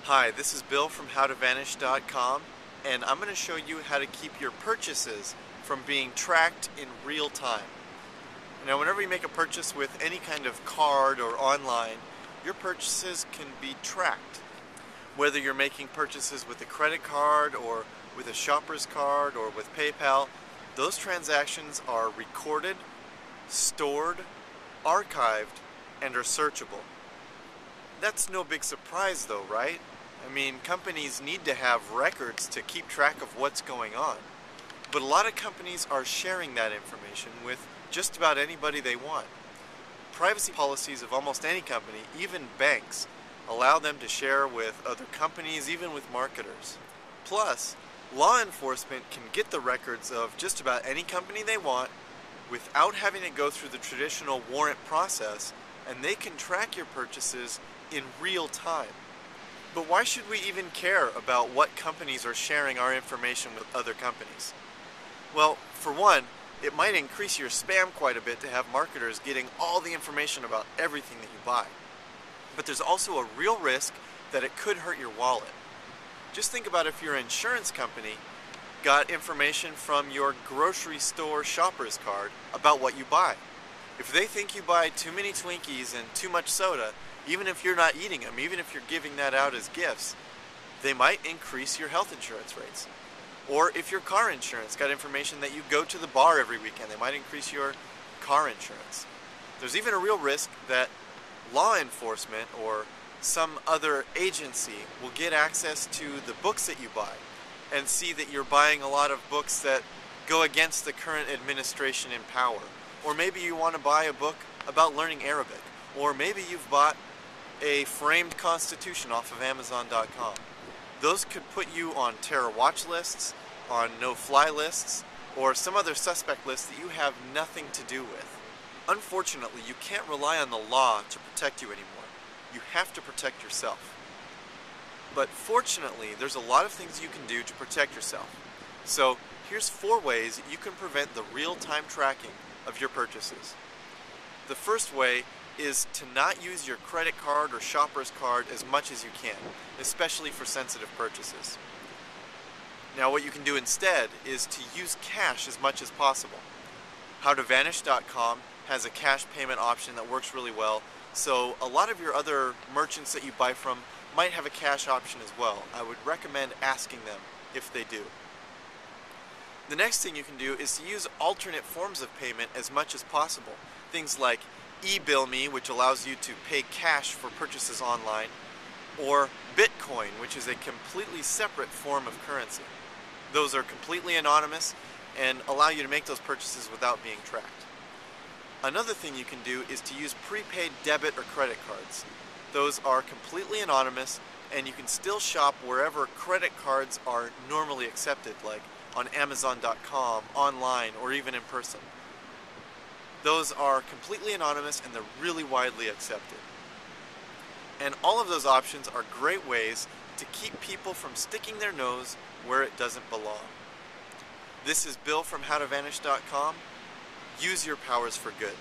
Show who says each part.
Speaker 1: Hi, this is Bill from howtovanish.com, and I'm going to show you how to keep your purchases from being tracked in real time. Now, whenever you make a purchase with any kind of card or online, your purchases can be tracked. Whether you're making purchases with a credit card or with a shopper's card or with PayPal, those transactions are recorded, stored, archived, and are searchable. That's no big surprise though, right? I mean, companies need to have records to keep track of what's going on. But a lot of companies are sharing that information with just about anybody they want. Privacy policies of almost any company, even banks, allow them to share with other companies, even with marketers. Plus, law enforcement can get the records of just about any company they want without having to go through the traditional warrant process, and they can track your purchases in real time. But why should we even care about what companies are sharing our information with other companies? Well, for one, it might increase your spam quite a bit to have marketers getting all the information about everything that you buy. But there's also a real risk that it could hurt your wallet. Just think about if your insurance company got information from your grocery store shopper's card about what you buy. If they think you buy too many Twinkies and too much soda, even if you're not eating them, even if you're giving that out as gifts, they might increase your health insurance rates. Or if your car insurance got information that you go to the bar every weekend, they might increase your car insurance. There's even a real risk that law enforcement or some other agency will get access to the books that you buy and see that you're buying a lot of books that go against the current administration in power. Or maybe you want to buy a book about learning Arabic. Or maybe you've bought a framed constitution off of Amazon.com. Those could put you on terror watch lists, on no-fly lists, or some other suspect list that you have nothing to do with. Unfortunately, you can't rely on the law to protect you anymore. You have to protect yourself. But fortunately, there's a lot of things you can do to protect yourself. So here's 4 ways you can prevent the real-time tracking of your purchases. The first way is to not use your credit card or shopper's card as much as you can, especially for sensitive purchases. Now what you can do instead is to use cash as much as possible. howtovanish.com has a cash payment option that works really well, so a lot of your other merchants that you buy from might have a cash option as well. I would recommend asking them if they do. The next thing you can do is to use alternate forms of payment as much as possible. Things like eBill Me, which allows you to pay cash for purchases online, or Bitcoin, which is a completely separate form of currency. Those are completely anonymous and allow you to make those purchases without being tracked. Another thing you can do is to use prepaid debit or credit cards. Those are completely anonymous and you can still shop wherever credit cards are normally accepted, like on Amazon.com, online, or even in person. Those are completely anonymous and they're really widely accepted. And all of those options are great ways to keep people from sticking their nose where it doesn't belong. This is Bill from howtovanish.com. Use your powers for good.